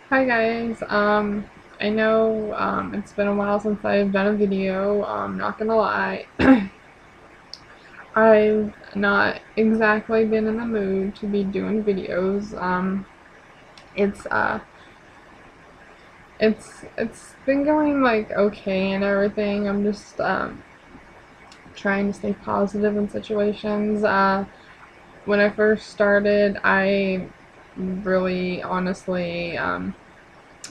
Hi guys, I know it's been a while since I've done a video. Not gonna lie, I've not exactly been in the mood to be doing videos. It's uh it's been going like okay and everything. I'm just trying to stay positive in situations. When I first started, I really honestly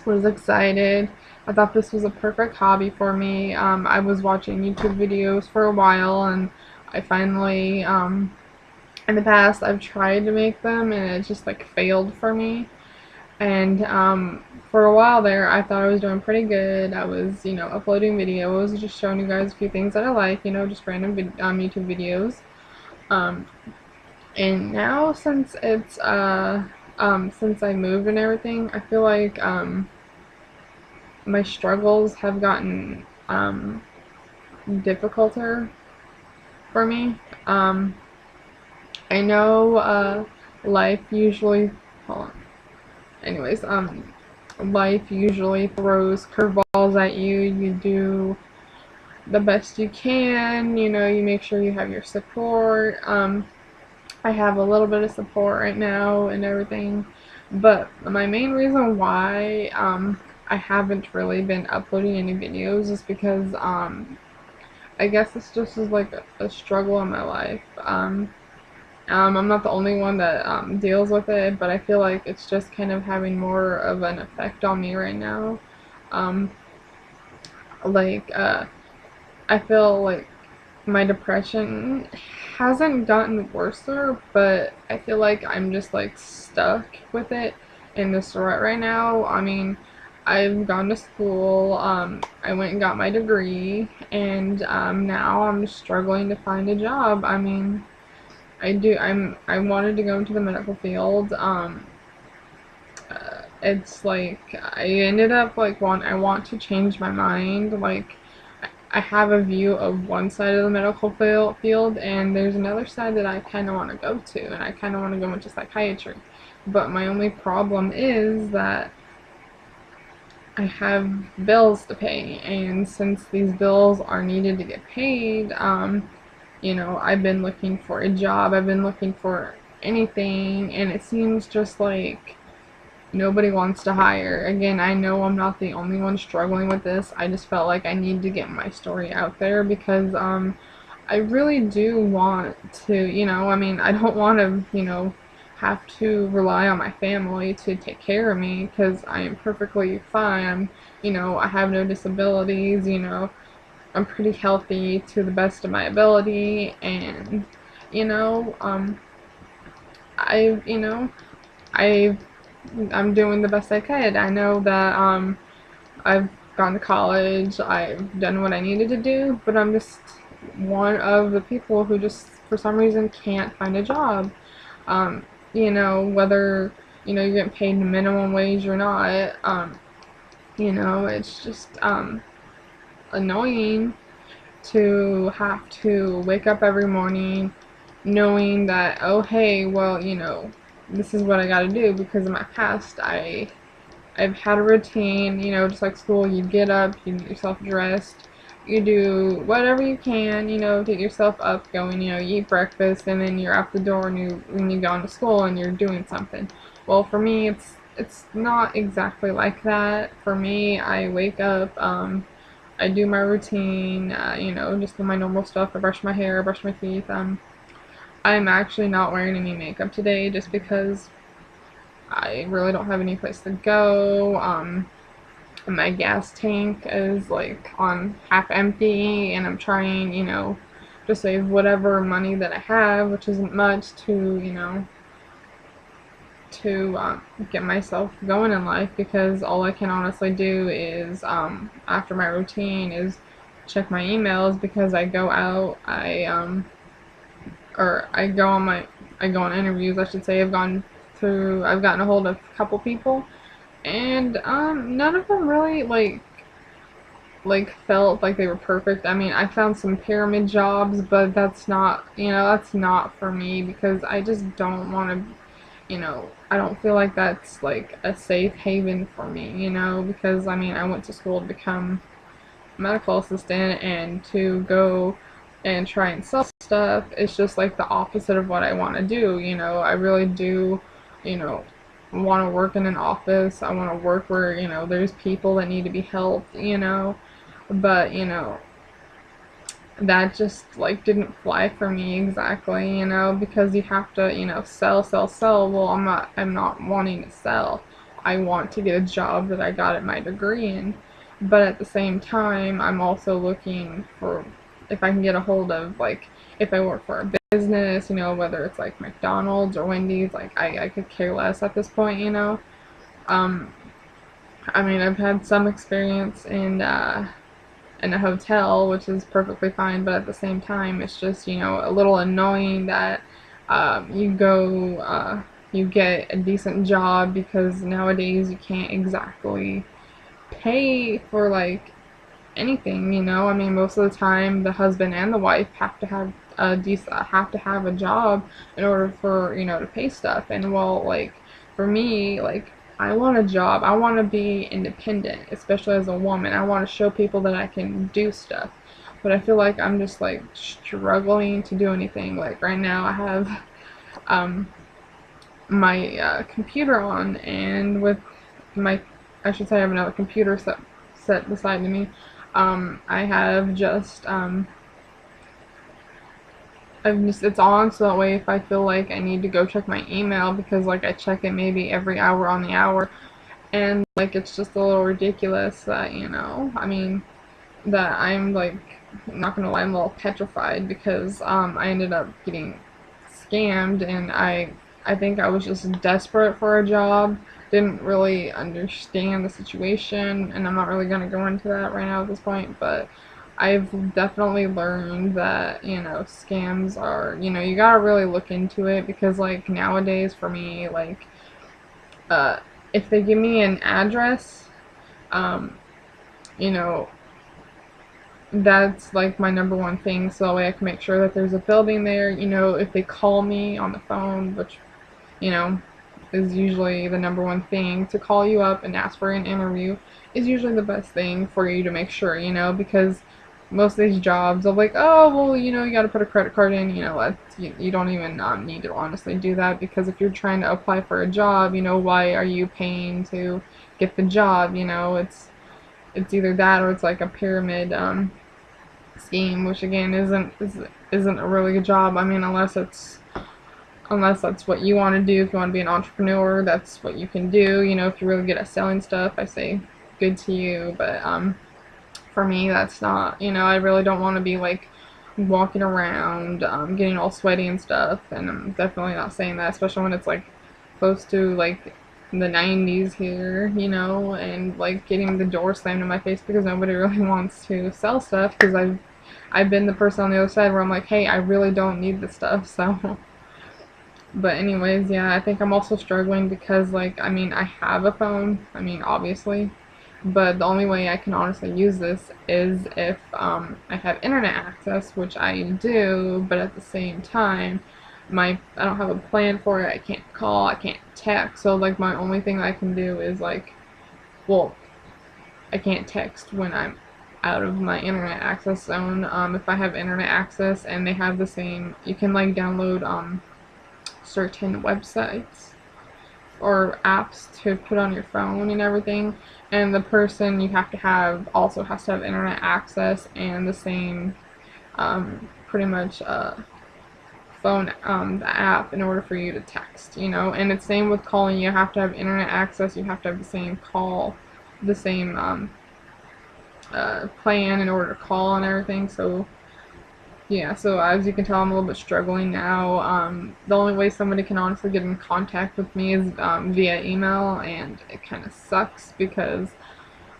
was excited. I thought this was a perfect hobby for me. I was watching YouTube videos for a while, and I finally, in the past, I've tried to make them, and it just like failed for me. And for a while there, I thought I was doing pretty good. I was, uploading videos, just showing you guys a few things that I like, just random YouTube videos. Um, and now since I moved and everything, I feel like my struggles have gotten difficulter for me. Um, I know life usually, hold on. Anyways, life usually throws curveballs at you. You do the best you can. You make sure you have your support. I have a little bit of support right now and everything, but my main reason why I haven't really been uploading any videos is because I guess this just is like a struggle in my life. I'm not the only one that deals with it, but I feel like it's just kind of having more of an effect on me right now. Um, like, I feel like my depression hasn't gotten worse, but I feel like I'm just like stuck with it in this rut right now. I mean, I've gone to school, I went and got my degree, and now I'm struggling to find a job. I mean, I wanted to go into the medical field. It's like I ended up like I want to change my mind. Like I have a view of one side of the medical field, and there's another side that I kind of want to go to, and I kind of want to go into psychiatry. But my only problem is that I have bills to pay, and since these bills are needed to get paid, I've been looking for a job, I've been looking for anything, and it seems just like nobody wants to hire. Again, I know I'm not the only one struggling with this. I just felt like I need to get my story out there because I really do want to, I mean, I don't want to, have to rely on my family to take care of me because I am perfectly fine. I have no disabilities, I'm pretty healthy to the best of my ability, and, you know, um, I, you know, I I'm doing the best I could. I know that I've gone to college, I've done what I needed to do, but I'm just one of the people who just for some reason can't find a job. Um, whether you're getting paid minimum wage or not, it's just annoying to have to wake up every morning knowing that, oh hey, well, this is what I gotta do because in my past I've had a routine, just like school. You get up, you get yourself dressed, you do whatever you can, get yourself up, going, you eat breakfast, and then you're out the door and you go into school and you're doing something. Well, for me, it's not exactly like that. For me, I wake up, I do my routine, just do my normal stuff. I brush my hair, brush my teeth. I'm actually not wearing any makeup today just because I really don't have any place to go. My gas tank is like on half empty, and I'm trying, to save whatever money that I have, which isn't much, to get myself going in life because all I can honestly do is, after my routine, is check my emails because I go out, or I go on interviews, I should say. I've gotten a hold of a couple people, and none of them really like felt like they were perfect. I mean, I found some pyramid jobs, but that's not for me because I just don't want to. I don't feel like that's like a safe haven for me, because I mean, I went to school to become a medical assistant, and to go and try and sell stuff, it's just like the opposite of what I want to do. I really do, you know, want to work in an office. I want to work where, there's people that need to be helped, but, that just like didn't fly for me exactly, because you have to, sell, sell, sell. Well, I'm not wanting to sell. I want to get a job that I got at my degree in. But at the same time, I'm also looking for if I can get a hold of, like, if I work for a business, whether it's like McDonald's or Wendy's, like I could care less at this point, Um, I mean, I've had some experience in a hotel, which is perfectly fine, but at the same time, it's just, a little annoying that you get a decent job, because nowadays you can't exactly pay for like anything, I mean, most of the time the husband and the wife have to have a job in order for, to pay stuff. And well, like, for me, like, I want a job. I want to be independent, especially as a woman. I want to show people that I can do stuff. But I feel like I'm just like struggling to do anything. Like right now I have my computer on, and with my, I should say, I have another computer set beside me. I have just it's on, so that way if I feel like I need to go check my email, because like I check it maybe every hour on the hour, and like it's just a little ridiculous that, I mean, that I'm like, not gonna lie, I'm a little petrified, because I ended up getting scammed, and I think I was just desperate for a job, didn't really understand the situation, and I'm not really gonna go into that right now at this point, but I've definitely learned that, scams are, you gotta really look into it, because like nowadays for me, like, uh, if they give me an address, um, you know, that's like my number one thing, so that way I can make sure that there's a building there. If they call me on the phone, which, you know, is usually the number one thing, to call you up and ask for an interview is usually the best thing for you to make sure, because most of these jobs are like, oh, well, you gotta put a credit card in, you don't even need to honestly do that, because if you're trying to apply for a job, why are you paying to get the job? It's either that, or it's like a pyramid scheme, which again isn't a really good job. I mean, unless that's what you want to do. If you want to be an entrepreneur, that's what you can do. If you're really good at selling stuff, I say good to you. But for me, that's not. I really don't want to be like walking around getting all sweaty and stuff. And I'm definitely not saying that, especially when it's like close to like the 90s here, and like getting the door slammed in my face because nobody really wants to sell stuff, because I've been the person on the other side where I'm like, hey, I really don't need this stuff. So but anyways, yeah, I think I'm also struggling because, like, I mean, I have a phone, I mean, obviously, but the only way I can honestly use this is if I have internet access, which I do, but at the same time, I don't have a plan for it. I can't call, I can't text, so like my only thing I can do is like, well, I can't text when I'm out of my internet access zone. If I have internet access and they have the same, you can like download certain websites or apps to put on your phone and everything, and the person you have to have also has to have internet access and the same pretty much phone the app in order for you to text, and it's same with calling. You have to have internet access, you have to have the same plan in order to call and everything. So yeah, so as you can tell, I'm a little bit struggling now. The only way somebody can honestly get in contact with me is via email, and it kind of sucks because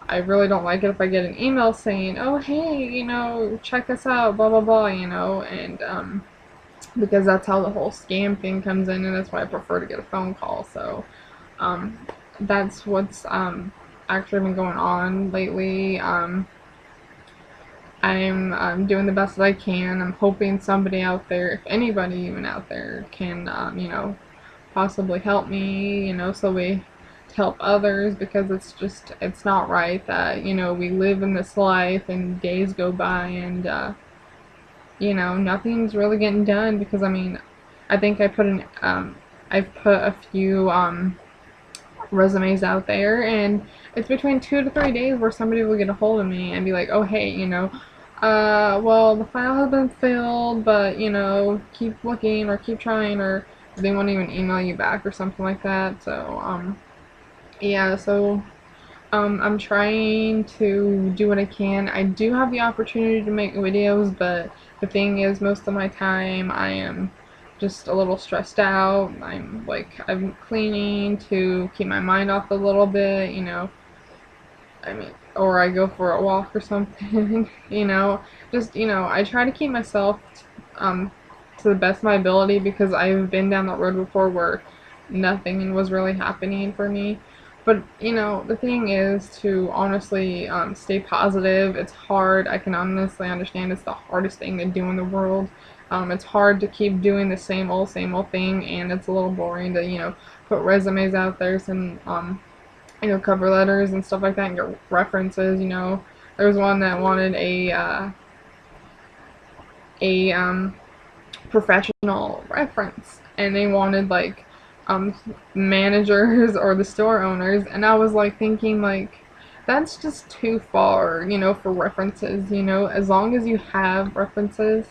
I really don't like it if I get an email saying, oh, hey, check us out, blah, blah, blah, and because that's how the whole scam thing comes in, and that's why I prefer to get a phone call. So that's what's actually been going on lately. I'm doing the best that I can. I'm hoping somebody out there, if anybody even out there, can, possibly help me, so we help others, because it's not right that, we live in this life and days go by and, nothing's really getting done, because, I mean, I think I've put a few, resumes out there, and it's between 2 to 3 days where somebody will get a hold of me and be like, oh, hey, well, the file has been filled, but, keep looking or keep trying, or they won't even email you back or something like that. So, yeah, so, I'm trying to do what I can. I do have the opportunity to make videos, but the thing is, most of my time I am just a little stressed out. I'm cleaning to keep my mind off a little bit, I mean, or I go for a walk or something, I try to keep myself, um, to the best of my ability, because I've been down that road before where nothing was really happening for me. But, the thing is to honestly, stay positive. It's hard. I can honestly understand it's the hardest thing to do in the world. It's hard to keep doing the same old thing, and it's a little boring to, put resumes out there, and, cover letters and stuff like that, and get references. There was one that wanted a professional reference, and they wanted like managers or the store owners, and I was like thinking, like, that's just too far, for references. As long as you have references,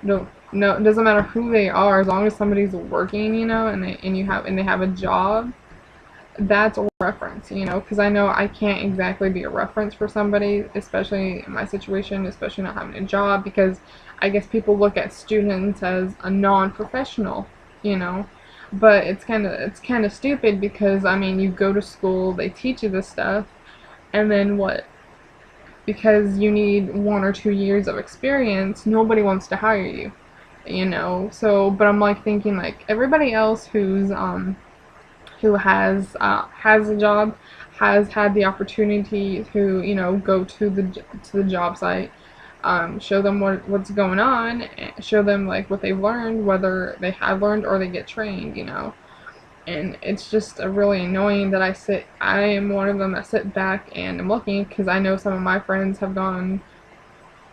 no, it doesn't matter who they are, as long as somebody's working, and they have a job, that's a reference, because I know I can't exactly be a reference for somebody, especially in my situation, especially not having a job, because I guess people look at students as a non-professional, but it's kind of stupid, because, I mean, you go to school, they teach you this stuff, and then what? Because you need 1 or 2 years of experience, nobody wants to hire you, so, but I'm like thinking, like, everybody else who has a job, has had the opportunity to, go to the job site, show them what's going on, show them like what they've learned, whether they have learned or they get trained, and it's just really annoying that I am one of them that sit back and am looking, because I know some of my friends have gone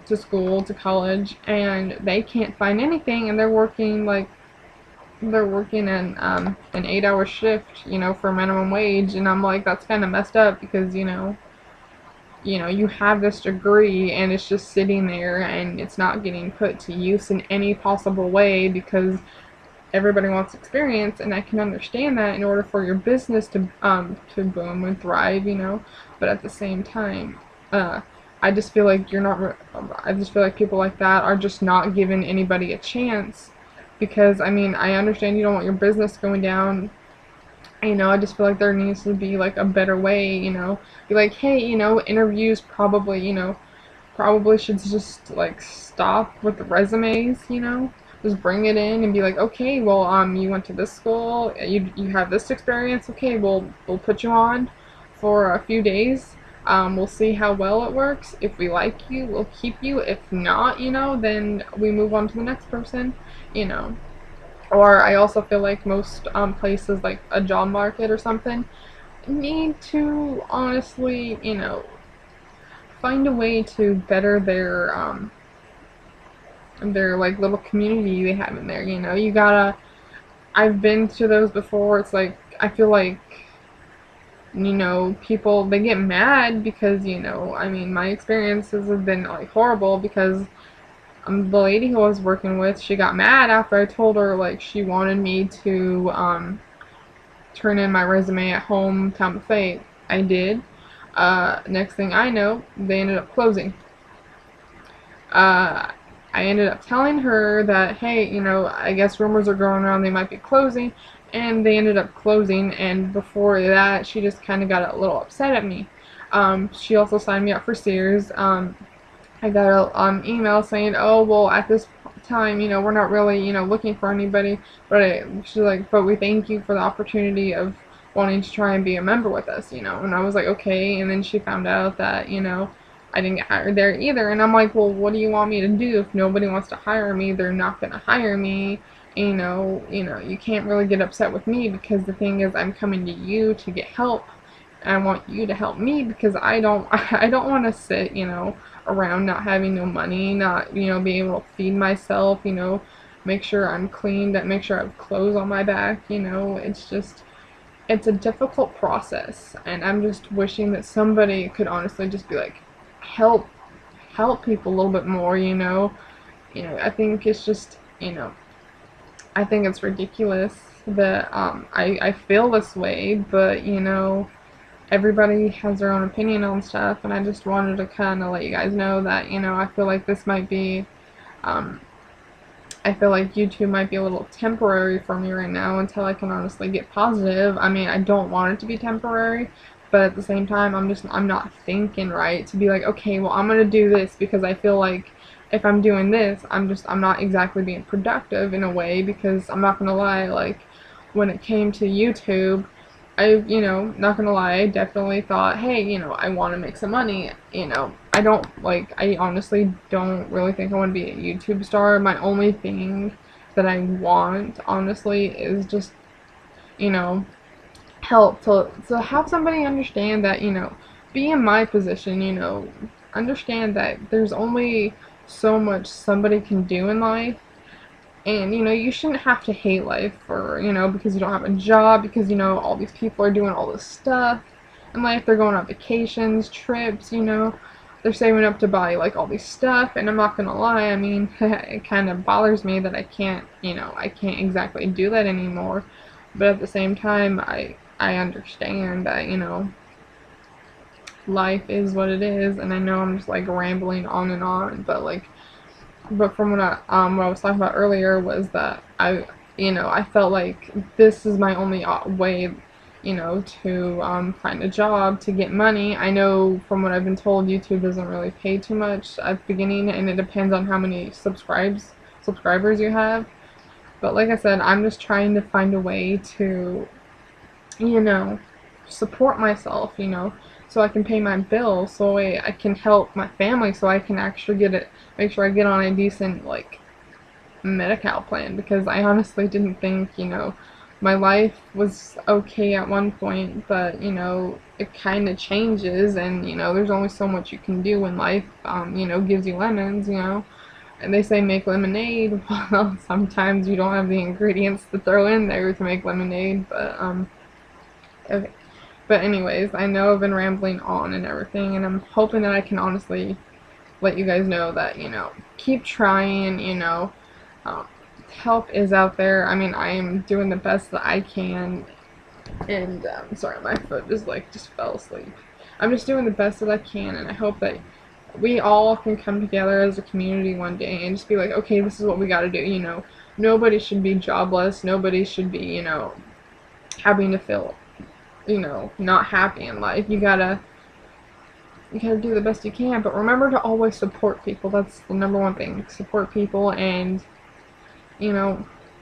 to school, to college, and they can't find anything, and they're working in an 8-hour shift, for minimum wage, and I'm like, that's kind of messed up, because you have this degree and it's just sitting there and it's not getting put to use in any possible way, because everybody wants experience, and I can understand that in order for your business to boom and thrive, but at the same time, I just feel like I just feel like people like that are just not giving anybody a chance, because, I mean, I understand you don't want your business going down. I just feel like there needs to be like a better way, be like, hey, interviews probably should just like stop with the resumes, just bring it in and be like, okay, well, you went to this school, you have this experience, okay, we'll put you on for a few days, we'll see how well it works. If we like you, we'll keep you. If not, then we move on to the next person, Or I also feel like most places, like a job market or something, need to honestly, find a way to better their like little community they have in there. You gotta. I've been to those before. It's like, I feel like, people, they get mad because, I mean, my experiences have been like horrible, because the lady who I was working with, she got mad after I told her, like, she wanted me to turn in my resume at home, Town of Fate. I did. Next thing I know, they ended up closing. I ended up telling her that, hey, I guess rumors are going around they might be closing, and they ended up closing, and before that, she just kind of got a little upset at me. She also signed me up for Sears. I got an email saying, oh, well, at this time, we're not really, looking for anybody, but she's like, but we thank you for the opportunity of wanting to try and be a member with us, and I was like, okay, and then she found out that, I didn't get hired there either, and I'm like, well, what do you want me to do? If nobody wants to hire me, they're not going to hire me, you can't really get upset with me, because the thing is, I'm coming to you to get help, and I want you to help me, because I don't I don't want to sit, around not having no money, not, being able to feed myself, make sure I'm clean, that make sure I have clothes on my back, it's a difficult process, and I'm just wishing that somebody could honestly just be like, help people a little bit more, I think it's just, I think it's ridiculous that I feel this way, but everybody has their own opinion on stuff, and I just wanted to kind of let you guys know that, I feel like this might be, I feel like YouTube might be a little temporary for me right now until I can honestly get positive. I mean, I don't want it to be temporary, but at the same time, I'm not thinking right to be like, okay, well, I'm gonna do this, because I feel like if I'm doing this, I'm not exactly being productive in a way, because I'm not gonna lie, like, when it came to YouTube, not gonna lie, I definitely thought, hey, I want to make some money, I honestly don't really think I want to be a YouTube star. My only thing that I want, honestly, is just, you know, help to have somebody understand that, be in my position, understand that there's only so much somebody can do in life. And, you shouldn't have to hate life for, because you don't have a job, because, all these people are doing all this stuff in life. They're going on vacations, trips, they're saving up to buy, like, all this stuff. And I'm not gonna lie, I mean, it kind of bothers me that I can't exactly do that anymore. But at the same time, I understand that, life is what it is. And I know I'm just, like, rambling on, but from what I was talking about earlier was that I felt like this is my only way, to find a job, to get money. I know from what I've been told, YouTube doesn't really pay too much at the beginning, and it depends on how many subscribers you have. But like I said, I'm just trying to find a way to, support myself, so I can pay my bills, so I can help my family, so I can actually make sure I get on a decent, like, Medi-Cal plan, because I honestly didn't think, my life was okay at one point, but, it kind of changes, and, there's only so much you can do when life, gives you lemons, and they say make lemonade. Well, sometimes you don't have the ingredients to throw in there to make lemonade, but, okay. But anyways, I know I've been rambling on and everything, and I'm hoping that I can honestly let you guys know that, keep trying, help is out there. I mean, I am doing the best that I can, and, sorry, my foot just fell asleep. I'm just doing the best that I can, and I hope that we all can come together as a community one day and just be like, okay, this is what we gotta do, nobody should be jobless, nobody should be, having to feel, not happy in life. You gotta do the best you can, but remember to always support people. That's the number one thing. Support people, and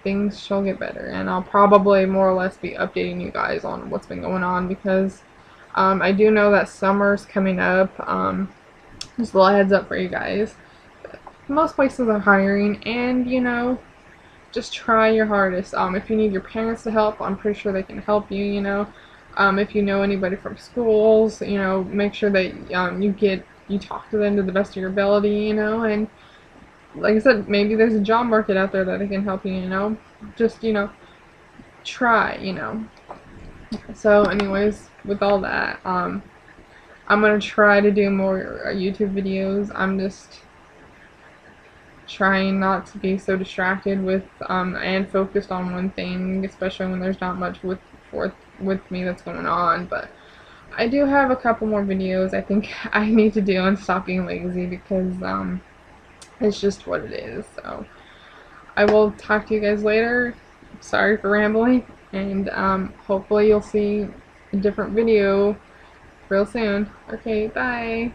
things shall get better. And I'll probably more or less be updating you guys on what's been going on, because I do know that summer's coming up. Just a little heads up for you guys. Most places are hiring, and just try your hardest. If you need your parents to help, I'm pretty sure they can help you. If you know anybody from schools, make sure that you talk to them to the best of your ability, and like I said, maybe there's a job market out there that they can help you, just, try, So anyways, with all that, I'm gonna try to do more YouTube videos. I'm just trying not to be so distracted with, and focused on one thing, especially when there's not much with me that's going on. But I do have a couple more videos I think I need to do and stop being lazy, because it's just what it is. So I will talk to you guys later. Sorry for rambling, and hopefully you'll see a different video real soon. Okay, bye.